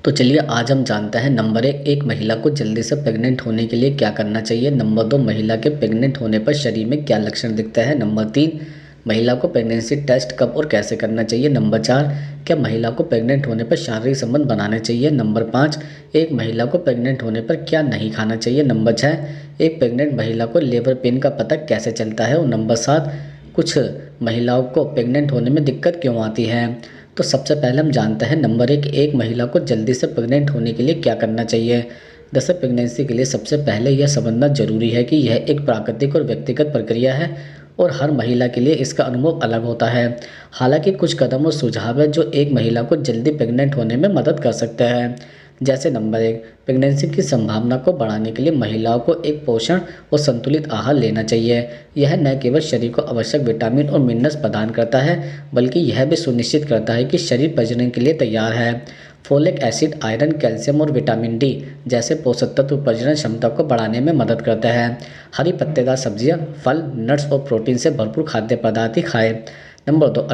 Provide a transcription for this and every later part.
तो चलिए आज हम जानते हैं नंबर एक महिला को जल्दी से प्रेग्नेंट होने के लिए क्या करना चाहिए। नंबर दो, महिला के प्रेग्नेंट होने पर शरीर में क्या लक्षण दिखते हैं। नंबर तीन, महिला को प्रेगनेंसी टेस्ट कब और कैसे करना चाहिए। नंबर चार, क्या महिला को प्रेग्नेंट होने पर शारीरिक संबंध बनाने चाहिए। नंबर पाँच, एक महिला को प्रेग्नेंट होने पर क्या नहीं खाना चाहिए। नंबर छः, एक प्रेग्नेंट महिला को लेबर पेन का पता कैसे चलता है। और नंबर सात, कुछ महिलाओं को प्रेग्नेंट होने में दिक्कत क्यों आती है। तो सबसे पहले हम जानते हैं नंबर एक महिला को जल्दी से प्रेग्नेंट होने के लिए क्या करना चाहिए। दरअसल प्रेगनेंसी के लिए सबसे पहले यह समझना जरूरी है कि यह एक प्राकृतिक और व्यक्तिगत प्रक्रिया है और हर महिला के लिए इसका अनुभव अलग होता है। हालांकि कुछ कदम और सुझाव है जो एक महिला को जल्दी प्रेग्नेंट होने में मदद कर सकते हैं। जैसे नंबर एक, प्रेगनेंसी की संभावना को बढ़ाने के लिए महिलाओं को एक पोषण और संतुलित आहार लेना चाहिए। यह न केवल शरीर को आवश्यक विटामिन और मिनरल्स प्रदान करता है बल्कि यह भी सुनिश्चित करता है कि शरीर प्रजनन के लिए तैयार है। फोलिक एसिड, आयरन, कैल्शियम और विटामिन डी जैसे पोषक तत्व प्रजनन क्षमता को बढ़ाने में मदद करते हैं। हरी पत्तेदार सब्जियां, फल, नट्स और प्रोटीन से भरपूर खाद्य पदार्थ ही खाएं। नंबर दो,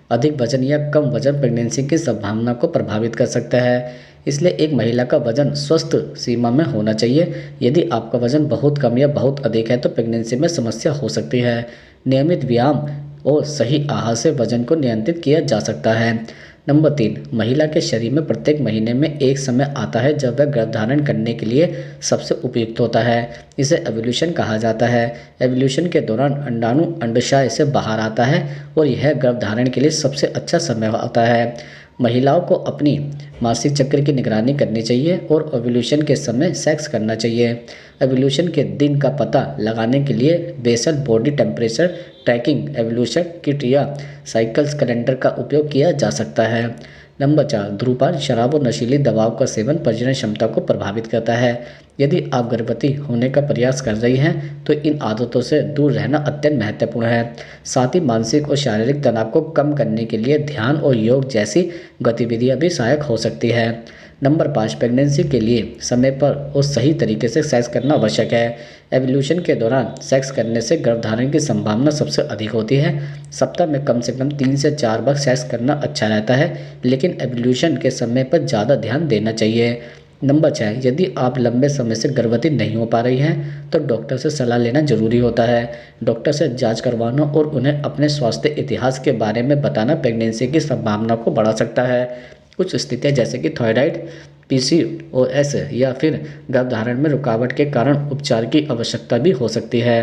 अधिक वजन या कम वजन प्रेगनेंसी की संभावना को प्रभावित कर सकता है। इसलिए एक महिला का वजन स्वस्थ सीमा में होना चाहिए। यदि आपका वजन बहुत कम या बहुत अधिक है तो प्रेगनेंसी में समस्या हो सकती है। नियमित व्यायाम और सही आहार से वजन को नियंत्रित किया जा सकता है। नंबर तीन, महिला के शरीर में प्रत्येक महीने में एक समय आता है जब वह गर्भधारण करने के लिए सबसे उपयुक्त होता है। इसे एवोल्यूशन कहा जाता है। एवोल्यूशन के दौरान अंडाणु अंडाशय से बाहर आता है और यह गर्भधारण के लिए सबसे अच्छा समय होता है। महिलाओं को अपनी मासिक चक्र की निगरानी करनी चाहिए और ओव्यूलेशन के समय सेक्स करना चाहिए। ओव्यूलेशन के दिन का पता लगाने के लिए basal body temperature tracking ovulation kit या साइकिल्स कैलेंडर का उपयोग किया जा सकता है। नंबर चार, धूम्रपान, शराब और नशीली दवाओं का सेवन प्रजनन क्षमता को प्रभावित करता है। यदि आप गर्भवती होने का प्रयास कर रही हैं तो इन आदतों से दूर रहना अत्यंत महत्वपूर्ण है। साथ ही मानसिक और शारीरिक तनाव को कम करने के लिए ध्यान और योग जैसी गतिविधियां भी सहायक हो सकती है। नंबर पाँच, प्रेगनेंसी के लिए समय पर और सही तरीके से सेक्स करना आवश्यक है। एवोल्यूशन के दौरान सेक्स करने से गर्भधारण की संभावना सबसे अधिक होती है। सप्ताह में कम से कम 3 से 4 बार सेक्स करना अच्छा रहता है, लेकिन एवोल्यूशन के समय पर ज़्यादा ध्यान देना चाहिए। नंबर छः, यदि आप लंबे समय से गर्भवती नहीं हो पा रही हैं तो डॉक्टर से सलाह लेना जरूरी होता है। डॉक्टर से जांच करवाना और उन्हें अपने स्वास्थ्य इतिहास के बारे में बताना प्रेगनेंसी की संभावना को बढ़ा सकता है। कुछ स्थितियां जैसे कि थायराइड, पीसीओएस या फिर गर्भधारण में रुकावट के कारण उपचार की आवश्यकता भी हो सकती है।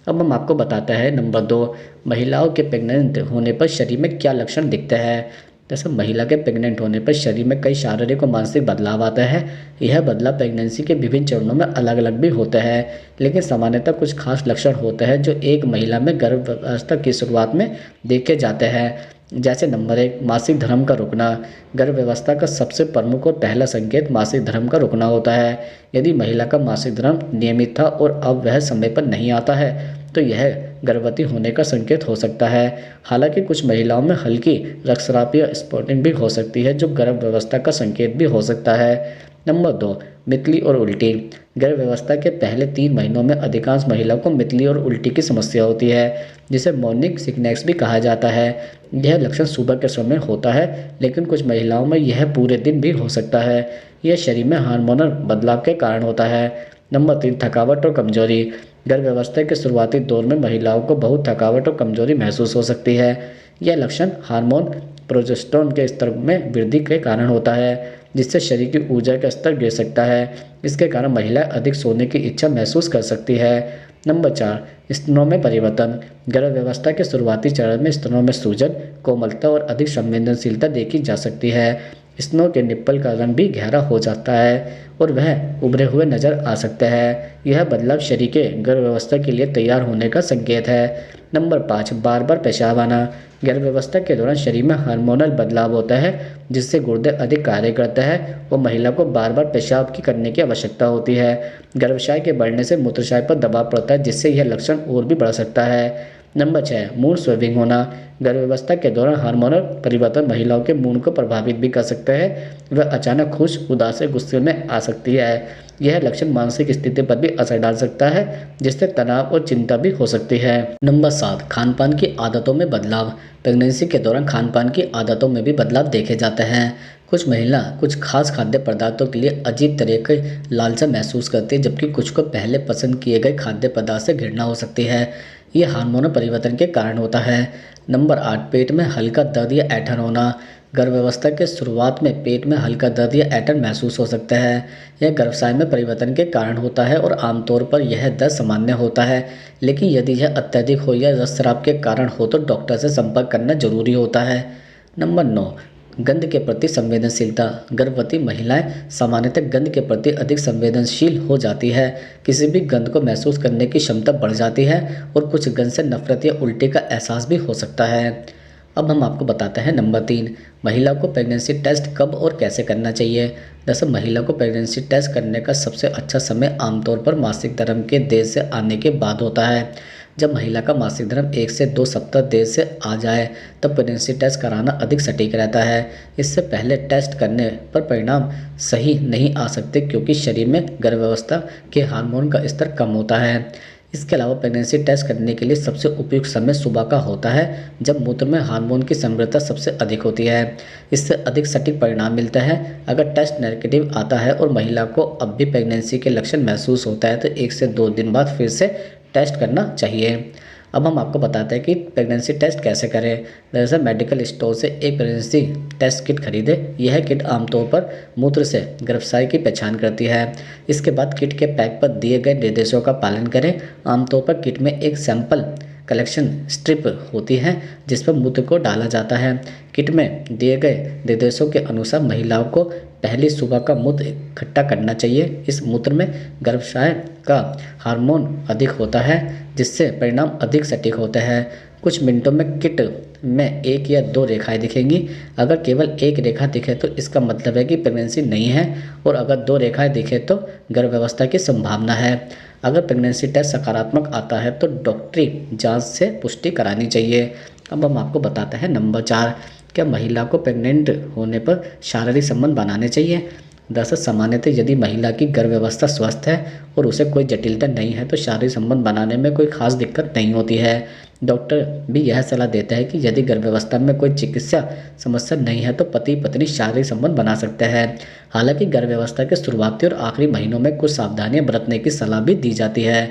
अब हम आपको बताते हैं नंबर दो, महिलाओं के प्रेग्नेंट होने पर शरीर में क्या लक्षण दिखते हैं। जैसे महिला के प्रेग्नेंट होने पर शरीर में कई शारीरिक और मानसिक बदलाव आते हैं। यह बदलाव प्रेगनेंसी के विभिन्न चरणों में अलग अलग भी होते हैं, लेकिन सामान्यतः कुछ खास लक्षण होते हैं जो एक महिला में गर्भावस्था की शुरुआत में देखे जाते हैं। जैसे नंबर एक, मासिक धर्म का रुकना। गर्भावस्था का सबसे प्रमुख और पहला संकेत मासिक धर्म का रुकना होता है। यदि महिला का मासिक धर्म नियमित था और अब वह समय पर नहीं आता है तो यह गर्भवती होने का संकेत हो सकता है। हालांकि कुछ महिलाओं में हल्की रक्तस्राव या स्पॉटिंग भी हो सकती है जो गर्भावस्था का संकेत भी हो सकता है। नंबर दो, मितली और उल्टी। गर्भावस्था के पहले 3 महीनों में अधिकांश महिलाओं को मितली और उल्टी की समस्या होती है, जिसे मॉर्निंग सिकनेस भी कहा जाता है। यह लक्षण सुबह के समय होता है, लेकिन कुछ महिलाओं में यह पूरे दिन भी हो सकता है। यह शरीर में हार्मोनल बदलाव के कारण होता है। नंबर तीन, थकावट और कमजोरी। गर्भावस्था के शुरुआती दौर में महिलाओं को बहुत थकावट और कमजोरी महसूस हो सकती है। यह लक्षण हार्मोन प्रोजेस्टेरोन के स्तर में वृद्धि के कारण होता है, जिससे शरीर की ऊर्जा का स्तर गिर सकता है। इसके कारण महिलाएं अधिक सोने की इच्छा महसूस कर सकती है। नंबर चार, स्तनों में परिवर्तन। गर्भावस्था के शुरुआती चरण में स्तनों में सूजन, कोमलता और अधिक संवेदनशीलता देखी जा सकती है। स्तनों के निप्पल का रंग भी गहरा हो जाता है और वह उभरे हुए नजर आ सकते हैं। यह बदलाव शरीर के गर्भावस्था के लिए तैयार होने का संकेत है। नंबर पाँच, बार बार पेशाब आना। गर्भावस्था के दौरान शरीर में हार्मोनल बदलाव होता है, जिससे गुर्दे अधिक कार्य करते हैं और महिला को बार बार पेशाब करने की आवश्यकता होती है। गर्भाशय के बढ़ने से मूत्राशय पर दबाव पड़ता है, जिससे यह लक्षण और भी बढ़ सकता है। नंबर छः, मूड स्विंग होना। गर्भावस्था के दौरान हार्मोनल परिवर्तन महिलाओं के मूड को प्रभावित भी कर सकते हैं। वह अचानक खुश, उदास या गुस्से में आ सकती है। यह लक्षण मानसिक स्थिति पर भी असर डाल सकता है, जिससे तनाव और चिंता भी हो सकती है। नंबर 7, खान पान की आदतों में बदलाव। प्रेगनेंसी के दौरान खान पान की आदतों में भी बदलाव देखे जाते हैं। कुछ महिला कुछ खास खाद्य पदार्थों के लिए अजीब तरह की लालसा महसूस करती है, जबकि कुछ को पहले पसंद किए गए खाद्य पदार्थ से घृणा हो सकती है। ये हार्मोनल परिवर्तन के कारण होता है। नंबर 8, पेट में हल्का दर्द या ऐंठन होना। गर्भावस्था के शुरुआत में पेट में हल्का दर्द या ऐंठन महसूस हो सकता है। यह गर्भाशय में परिवर्तन के कारण होता है और आमतौर पर यह दर्द सामान्य होता है, लेकिन यदि यह अत्यधिक हो या रक्तस्राव के कारण हो तो डॉक्टर से संपर्क करना जरूरी होता है। नंबर 9, गंध के प्रति संवेदनशीलता। गर्भवती महिलाएं सामान्यतः गंध के प्रति अधिक संवेदनशील हो जाती है। किसी भी गंध को महसूस करने की क्षमता बढ़ जाती है और कुछ गंध से नफरत या उल्टी का एहसास भी हो सकता है। अब हम आपको बताते हैं नंबर 3, महिला को प्रेगनेंसी टेस्ट कब और कैसे करना चाहिए। दरअसल महिला को प्रेगनेंसी टेस्ट करने का सबसे अच्छा समय आमतौर पर मासिक धर्म के देर से आने के बाद होता है। जब महिला का मासिक धर्म 1 से 2 सप्ताह देर से आ जाए तब प्रेगनेंसी टेस्ट कराना अधिक सटीक रहता है। इससे पहले टेस्ट करने पर परिणाम सही नहीं आ सकते, क्योंकि शरीर में गर्भावस्था के हार्मोन का स्तर कम होता है। इसके अलावा प्रेगनेंसी टेस्ट करने के लिए सबसे उपयुक्त समय सुबह का होता है, जब मूत्र में हार्मोन की सांद्रता सबसे अधिक होती है। इससे अधिक सटीक परिणाम मिलता है। अगर टेस्ट नेगेटिव आता है और महिला को अब भी प्रेगनेंसी के लक्षण महसूस होता है तो 1 से 2 दिन बाद फिर से टेस्ट करना चाहिए। अब हम आपको बताते हैं कि प्रेगनेंसी टेस्ट कैसे करें। दरअसल मेडिकल स्टोर से एक प्रेगनेंसी टेस्ट किट खरीदें। यह किट आमतौर पर मूत्र से गर्भाशय की पहचान करती है। इसके बाद किट के पैक पर दिए गए निर्देशों का पालन करें। आमतौर पर किट में एक सैंपल कलेक्शन स्ट्रिप होती है जिस पर मूत्र को डाला जाता है। किट में दिए गए निर्देशों के अनुसार महिलाओं को पहली सुबह का मूत्र इकट्ठा करना चाहिए। इस मूत्र में गर्भाशय का हार्मोन अधिक होता है, जिससे परिणाम अधिक सटीक होते हैं। कुछ मिनटों में किट में 1 या 2 रेखाएं दिखेंगी। अगर केवल 1 रेखा दिखे तो इसका मतलब है कि प्रेगनेंसी नहीं है, और अगर 2 रेखाएं दिखे तो गर्भावस्था की संभावना है। अगर प्रेगनेंसी टेस्ट सकारात्मक आता है तो डॉक्टरी जांच से पुष्टि करानी चाहिए। अब हम आपको बताते हैं नंबर 4, क्या महिला को प्रेग्नेंट होने पर शारीरिक संबंध बनाने चाहिए। दरअसल सामान्यतः यदि महिला की गर्भावस्था स्वस्थ है और उसे कोई जटिलता नहीं है तो शारीरिक संबंध बनाने में कोई खास दिक्कत नहीं होती है। डॉक्टर भी यह सलाह देता है कि यदि गर्भावस्था में कोई चिकित्सा समस्या नहीं है तो पति पत्नी शारीरिक संबंध बना सकते हैं। हालांकि गर्भावस्था के शुरुआती और आखिरी महीनों में कुछ सावधानियां बरतने की सलाह भी दी जाती है।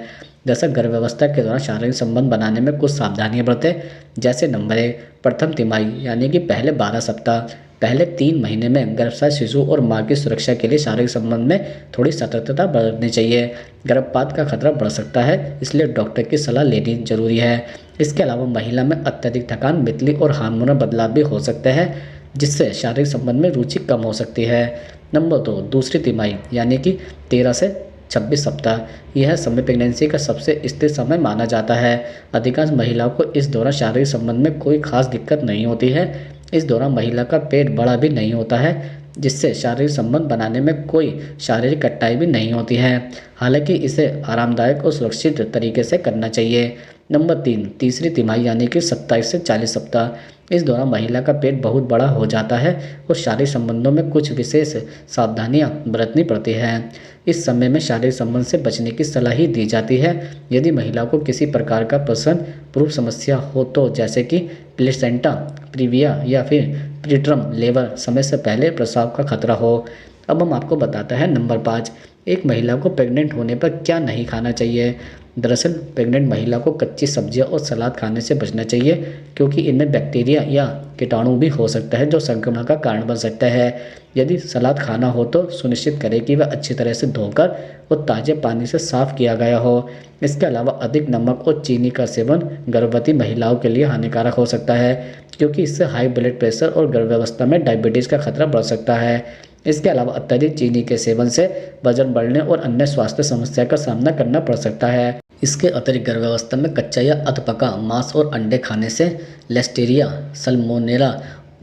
दरअसल गर्भावस्था के दौरान शारीरिक संबंध बनाने में कुछ सावधानियां बरतें, जैसे नंबर 1, प्रथम तिमाही यानी कि पहले 12 सप्ताह। पहले 3 महीने में गर्भाशय शिशु और मां की सुरक्षा के लिए शारीरिक संबंध में थोड़ी सतर्कता बरतनी चाहिए। गर्भपात का खतरा बढ़ सकता है, इसलिए डॉक्टर की सलाह लेनी जरूरी है। इसके अलावा महिला में अत्यधिक थकान, मितली और हार्मोनल बदलाव भी हो सकते हैं, जिससे शारीरिक संबंध में रुचि कम हो सकती है। नंबर 2, दूसरी तिमाही यानी कि 13 से 26 सप्ताह। यह समय प्रेगनेंसी का सबसे स्थिर समय माना जाता है। अधिकांश महिलाओं को इस दौरान शारीरिक संबंध में कोई खास दिक्कत नहीं होती है। इस दौरान महिला का पेट बड़ा भी नहीं होता है, जिससे शारीरिक संबंध बनाने में कोई शारीरिक कठिनाई भी नहीं होती है। हालांकि इसे आरामदायक और सुरक्षित तरीके से करना चाहिए। नंबर 3, तीसरी तिमाही यानी कि 27 से 40 सप्ताह। इस दौरान महिला का पेट बहुत बड़ा हो जाता है और शारीरिक संबंधों में कुछ विशेष सावधानियां बरतनी पड़ती हैं। इस समय में शारीरिक संबंध से बचने की सलाह ही दी जाती है। यदि महिला को किसी प्रकार का प्रसव पूर्व समस्या हो तो, जैसे कि प्लेसेंटा प्रीविया या फिर प्रीटर्म लेबर समय से पहले प्रसव का खतरा हो। अब हम आपको बताते हैं नंबर 5, एक महिला को प्रेग्नेंट होने पर क्या नहीं खाना चाहिए। दरअसल प्रेग्नेंट महिला को कच्ची सब्जियां और सलाद खाने से बचना चाहिए, क्योंकि इनमें बैक्टीरिया या कीटाणु भी हो सकता है जो संक्रमण का कारण बन सकता है। यदि सलाद खाना हो तो सुनिश्चित करें कि वह अच्छी तरह से धोकर और ताज़े पानी से साफ किया गया हो। इसके अलावा अधिक नमक और चीनी का सेवन गर्भवती महिलाओं के लिए हानिकारक हो सकता है, क्योंकि इससे हाई ब्लड प्रेशर और गर्भावस्था में डायबिटीज़ का खतरा बढ़ सकता है। इसके अलावा अत्यधिक चीनी के सेवन से वजन बढ़ने और अन्य स्वास्थ्य समस्या का सामना करना पड़ सकता है। इसके अतिरिक्त गर्भावस्था में कच्चा या अधपका मांस और अंडे खाने से लिस्टीरिया, सल्मोनेला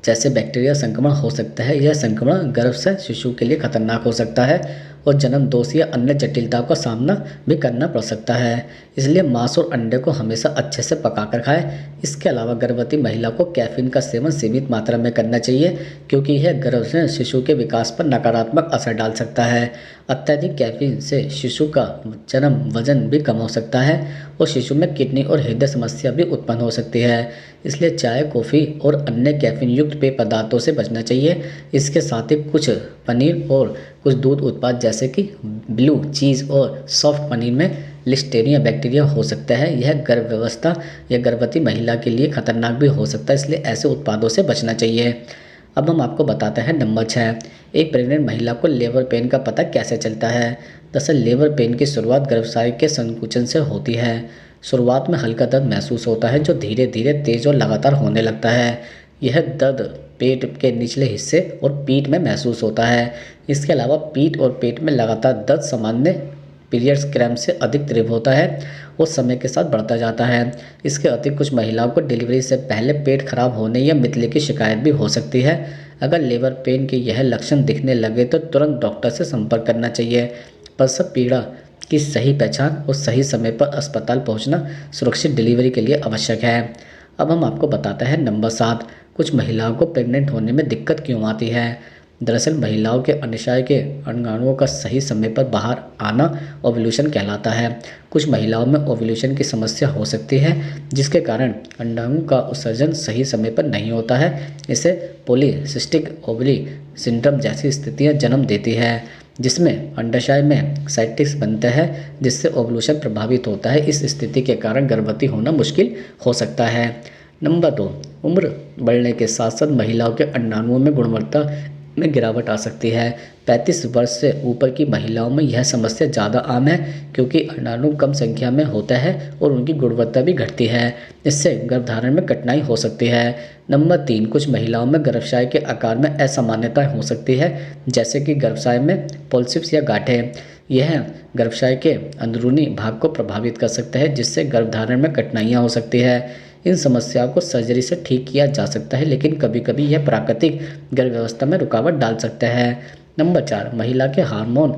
जैसे बैक्टीरिया संक्रमण हो सकता है। यह संक्रमण गर्भ से शिशु के लिए खतरनाक हो सकता है और जन्म दोष या अन्य जटिलताओं का सामना भी करना पड़ सकता है। इसलिए मांस और अंडे को हमेशा अच्छे से पकाकर खाएं। इसके अलावा गर्भवती महिला को कैफीन का सेवन सीमित मात्रा में करना चाहिए, क्योंकि यह गर्भ से शिशु के विकास पर नकारात्मक असर डाल सकता है। अत्यधिक कैफीन से शिशु का जन्म वजन भी कम हो सकता है और शिशु में किडनी और हृदय समस्या भी उत्पन्न हो सकती है। इसलिए चाय, कॉफ़ी और अन्य कैफीन युक्त पेय पदार्थों से बचना चाहिए। इसके साथ ही कुछ पनीर और कुछ दूध उत्पाद जैसे कि ब्लू चीज़ और सॉफ्ट पनीर में लिस्टेरिया बैक्टीरिया हो सकता है। यह गर्भ व्यवस्था या गर्भवती महिला के लिए खतरनाक भी हो सकता है, इसलिए ऐसे उत्पादों से बचना चाहिए। अब हम आपको बताते हैं नंबर 6, एक प्रेग्नेंट महिला को लेबर पेन का पता कैसे चलता है। दरअसल लेबर पेन की शुरुआत गर्भाशय के संकुचन से होती है। शुरुआत में हल्का दर्द महसूस होता है जो धीरे धीरे तेज और लगातार होने लगता है। यह दर्द पेट के निचले हिस्से और पीठ में महसूस होता है। इसके अलावा पीठ और पेट में लगातार दर्द सामान्य पीरियड्स क्रैम्प से अधिक तीव्र होता है और समय के साथ बढ़ता जाता है। इसके अतिरिक्त कुछ महिलाओं को डिलीवरी से पहले पेट खराब होने या मितले की शिकायत भी हो सकती है। अगर लेबर पेन के यह लक्षण दिखने लगे तो तुरंत डॉक्टर से संपर्क करना चाहिए। प्रसव पीड़ा की सही पहचान और सही समय पर अस्पताल पहुंचना सुरक्षित डिलीवरी के लिए आवश्यक है। अब हम आपको बताते हैं नंबर 7, कुछ महिलाओं को प्रेग्नेंट होने में दिक्कत क्यों आती है। दरअसल महिलाओं के अंडाशय के अंडाणुओं का सही समय पर बाहर आना ओव्यूलेशन कहलाता है। कुछ महिलाओं में ओव्यूलेशन की समस्या हो सकती है, जिसके कारण अंडाणु का उत्सर्जन सही समय पर नहीं होता है। इसे पॉलीसिस्टिक ओवरी सिंड्रोम जैसी स्थितियां जन्म देती है, जिसमें अंडाशय में साइटिक्स बनते हैं, जिससे ओव्यूलेशन प्रभावित होता है। इस स्थिति के कारण गर्भवती होना मुश्किल हो सकता है। नंबर 2, उम्र बढ़ने के साथ साथ महिलाओं के अंडाणुओं में गुणवत्ता में गिरावट आ सकती है। 35 वर्ष से ऊपर की महिलाओं में यह समस्या ज़्यादा आम है, क्योंकि अंडाणु कम संख्या में होता है और उनकी गुणवत्ता भी घटती है। इससे गर्भधारण में कठिनाई हो सकती है। नंबर 3, कुछ महिलाओं में गर्भाशय के आकार में असामान्यता हो सकती है, जैसे कि गर्भाशय में पॉलिसिप्स या गांठें। यह गर्भाशय के अंदरूनी भाग को प्रभावित कर सकता है, जिससे गर्भधारण में कठिनाइयाँ हो सकती है। इन समस्याओं को सर्जरी से ठीक किया जा सकता है, लेकिन कभी कभी यह प्राकृतिक गर्भ व्यवस्था में रुकावट डाल सकता है। नंबर 4, महिला के हार्मोन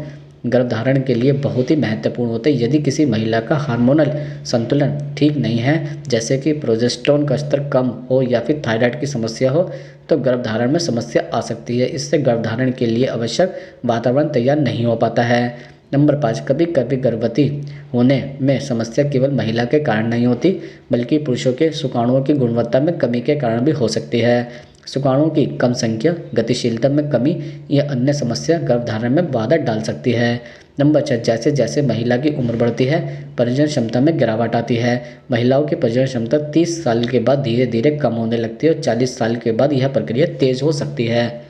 गर्भधारण के लिए बहुत ही महत्वपूर्ण होते हैं। यदि किसी महिला का हार्मोनल संतुलन ठीक नहीं है, जैसे कि प्रोजेस्टेरोन का स्तर कम हो या फिर थायराइड की समस्या हो, तो गर्भधारण में समस्या आ सकती है। इससे गर्भधारण के लिए आवश्यक वातावरण तैयार नहीं हो पाता है। नंबर 5, कभी कभी गर्भवती होने में समस्या केवल महिला के कारण नहीं होती, बल्कि पुरुषों के शुक्राणुओं की गुणवत्ता में कमी के कारण भी हो सकती है। शुक्राणुओं की कम संख्या, गतिशीलता में कमी या अन्य समस्या गर्भधारण में बाधा डाल सकती है। नंबर 6, जैसे जैसे महिला की उम्र बढ़ती है, प्रजनन क्षमता में गिरावट आती है। महिलाओं की प्रजनन क्षमता 30 साल के बाद धीरे धीरे कम होने लगती है और 40 साल के बाद यह प्रक्रिया तेज हो सकती है।